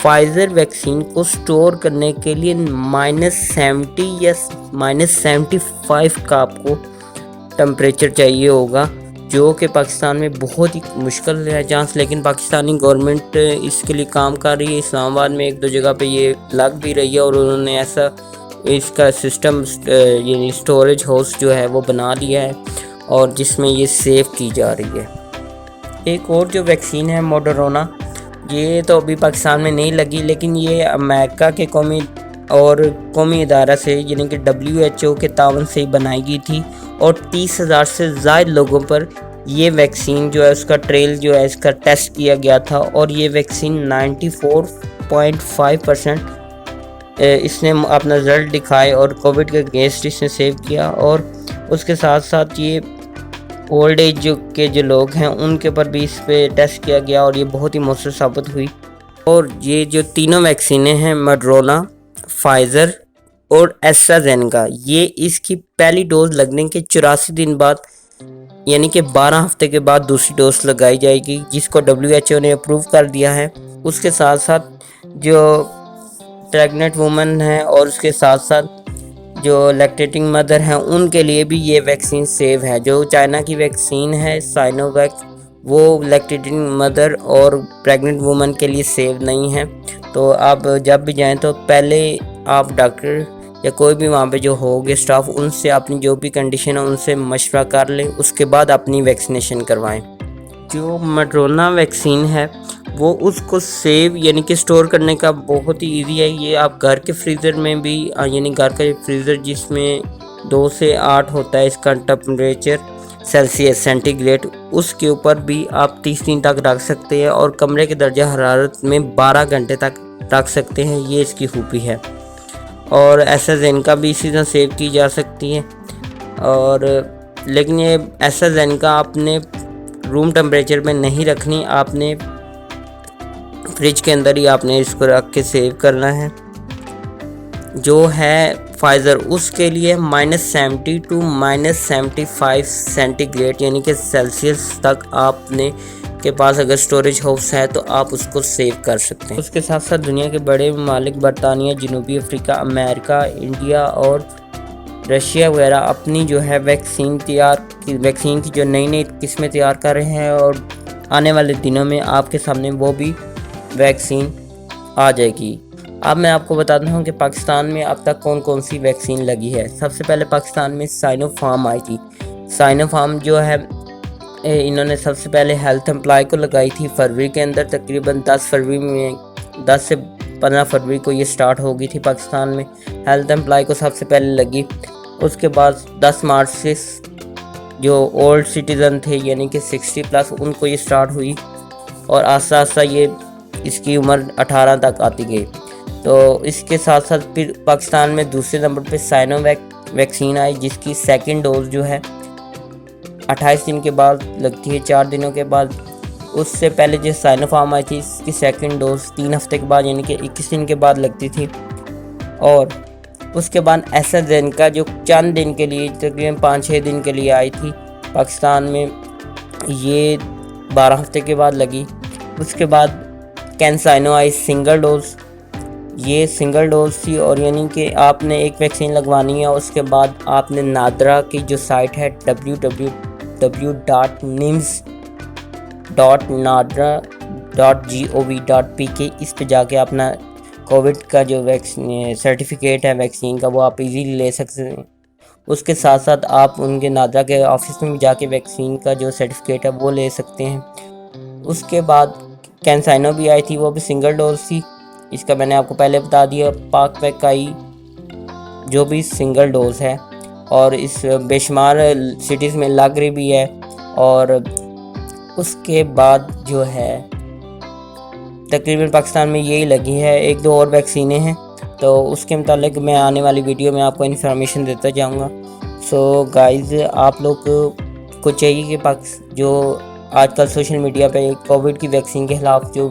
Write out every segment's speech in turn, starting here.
Pfizer vaccine کو store کرنے کے لیے -70 یا -75 کا آپ کو ٹمپریچر چاہیے ہوگا، جو کہ پاکستان میں بہت ہی مشکل ہے چانس، لیکن پاکستانی گورنمنٹ اس کے لیے کام کر رہی ہے۔ اسلام آباد میں 1-2 جگہ پہ یہ لگ بھی رہی ہے، اور انہوں نے ایسا اس کا سسٹم یعنی سٹوریج ہاؤس جو ہے وہ بنا لیا ہے، اور جس میں یہ سیو کی جا رہی ہے۔ ایک اور جو ویکسین ہے موڈرونا، یہ تو ابھی پاکستان میں نہیں لگی، لیکن یہ امریکہ کے قومی ادارہ سے یعنی کہ WHO کے تعاون سے ہی بنائی گئی تھی، اور 30,000 سے زائد لوگوں پر یہ ویکسین جو ہے اس کا ٹریل جو ہے اس کا ٹیسٹ کیا گیا تھا، اور یہ ویکسین 94.5% اس نے اپنا رزلٹ دکھائے اور کووڈ کے اگینسٹ اس نے سیو کیا۔ اور اس کے ساتھ ساتھ یہ اولڈ ایج کے جو لوگ ہیں ان کے پر بھی اس پہ ٹیسٹ کیا گیا، اور یہ بہت ہی مؤثر ثابت ہوئی۔ اور یہ جو تینوں ویکسینیں ہیں موڈرونا، فائزر اور ایسٹرازینیکا، یہ اس کی پہلی ڈوز لگنے کے 84 دن بعد یعنی کہ 12 ہفتے کے بعد دوسری ڈوز لگائی جائے گی، جس کو WHO نے اپروو کر دیا ہے۔ اس کے ساتھ ساتھ جو پریگننٹ وومن ہیں اور اس کے ساتھ ساتھ جو لیکٹیٹنگ مدر ہیں ان کے لیے بھی یہ ویکسین سیو ہے۔ جو چائنا کی ویکسین ہے سائنو ویک، وہ لیکٹیٹنگ مدر اور پریگننٹ وومن کے لیے سیو نہیں ہے۔ تو آپ جب بھی جائیں تو پہلے آپ ڈاکٹر یا کوئی بھی وہاں پہ جو ہوگے اسٹاف، ان سے اپنی جو بھی کنڈیشن ہے ان سے مشورہ کر لیں، اس کے بعد اپنی ویکسینیشن کروائیں۔ جو موڈرونا ویکسین ہے وہ اس کو سیو یعنی کہ سٹور کرنے کا بہت ہی ایزی ہے۔ یہ آپ گھر کے فریزر میں بھی یعنی گھر کا فریزر جس میں 2 سے 8 ہوتا ہے اس کا ٹمپریچر سیلسیس سینٹی گریڈ، اس کے اوپر بھی آپ 30 دن تک رکھ سکتے ہیں، اور کمرے کے درجہ حرارت میں 12 گھنٹے تک رکھ سکتے ہیں۔ یہ اس کی خوبی ہے۔ اور ایسٹرازینیکا بھی اسی طرح سیو کی جا سکتی ہے، اور لیکن یہ ایسٹرازینیکا آپ نے روم ٹمپریچر میں نہیں رکھنی، آپ نے فریج کے اندر ہی آپ نے اس کو رکھ کے سیو کرنا ہے۔ جو ہے فائزر، اس کے لیے -70 to -75 سینٹی گریڈ یعنی کہ سیلسیس تک آپ نے کے پاس اگر سٹوریج ہاؤس ہے تو آپ اس کو سیو کر سکتے ہیں۔ اس کے ساتھ ساتھ دنیا کے بڑے ممالک برطانیہ، جنوبی افریقہ، امریکہ، انڈیا اور رشیا وغیرہ اپنی جو ہے ویکسین کی جو نئی قسمیں تیار کر رہے ہیں، اور آنے والے دنوں میں آپ کے سامنے وہ بھی ویکسین آ جائے گی۔ اب میں آپ کو بتاتا ہوں کہ پاکستان میں اب تک کون سی ویکسین لگی ہے۔ سب سے پہلے پاکستان میں سائنو فارم آئی تھی۔ سائنو فارم جو ہے انہوں نے سب سے پہلے ہیلتھ امپلائی کو لگائی تھی فروری کے اندر، تقریباً 10 سے 15 فروری کو یہ سٹارٹ ہو گئی تھی پاکستان میں۔ ہیلتھ امپلائی کو سب سے پہلے لگی، اس کے بعد 10 مارچ سے جو اولڈ سٹیزن تھے یعنی کہ 60+ ان کو یہ سٹارٹ ہوئی، اور آہستہ آہستہ یہ اس کی عمر 18 تک آتی گئی۔ تو اس کے ساتھ ساتھ پھر پاکستان میں دوسرے نمبر پہ سائنو ویکسین آئی، جس کی سیکنڈ ڈوز جو ہے 28 دن کے بعد لگتی ہے، 4 دنوں کے بعد۔ اس سے پہلے جو سائنو فارم آئی تھی اس کی سیکنڈ ڈوز 3 ہفتے کے بعد یعنی کہ 21 دن کے بعد لگتی تھی، اور اس کے بعد ایسٹرازینیکا جو چند دن کے لیے تقریباً 5-6 دن کے لیے آئی تھی پاکستان میں، یہ 12 ہفتے کے بعد لگی۔ اس کے بعد کینسائنو آئی سنگل ڈوز، یہ سنگل ڈوز تھی، اور یعنی کہ آپ نے ایک ویکسین لگوانی ہے۔ اس کے بعد آپ نے نادرا کی جو سائٹ ہے www.nims.nadra.gov.pk، اس پہ جا کے اپنا کووڈ کا جو سرٹیفکیٹ ہے ویکسین کا وہ آپ ایزیلی لے سکتے ہیں۔ اس کے ساتھ ساتھ آپ ان کے نادرا کے آفس میں بھی جا کے ویکسین کا جو سرٹیفکیٹ ہے وہ لے سکتے ہیں۔ اس کے بعد کینسائنو بھی آئی تھی، وہ بھی سنگل ڈوز تھی، اس کا میں نے آپ کو پہلے بتا دیا۔ پاک ویک آئی جو بھی سنگل ڈوز ہے، اور اس بے شمار سٹیز میں لگ رہی بھی ہے۔ اور اس کے بعد جو ہے تقریباً پاکستان میں یہی لگی ہے، 1-2 اور ویکسینیں ہیں، تو اس کے متعلق میں آنے والی ویڈیو میں آپ کو انفارمیشن دیتا جاؤں گا۔ سو گائز، آپ لوگ کو چاہیے کہ جو آج کل سوشل میڈیا پہ کووڈ کی ویکسین کے خلاف جو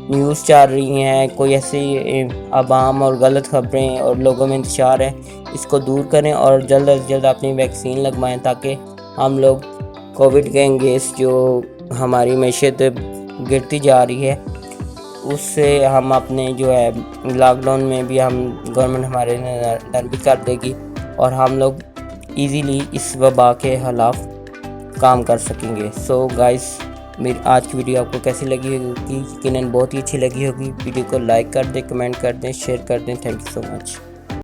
نیوز چل رہی ہیں، کوئی ایسی عوام اور غلط خبریں اور لوگوں میں انتشار ہے، اس کو دور کریں اور جلد از جلد اپنی ویکسین لگوائیں، تاکہ ہم لوگ کووڈ کے انگیس جو ہماری معیشت گرتی جا رہی ہے اس سے ہم اپنے جو ہے لاک ڈاؤن میں بھی ہم گورنمنٹ ہمارے نرمی کر دے گی اور ہم لوگ ایزیلی اس وبا کے خلاف کام کر سکیں گے. سو گائز میری آج کی ویڈیو آپ کو کیسی لگی ہوگی؟ یقیناً بہت ہی اچھی لگی ہوگی. ویڈیو کو لائک کر دیں، کمنٹ کر دیں، شیئر کر دیں. Thank you so much.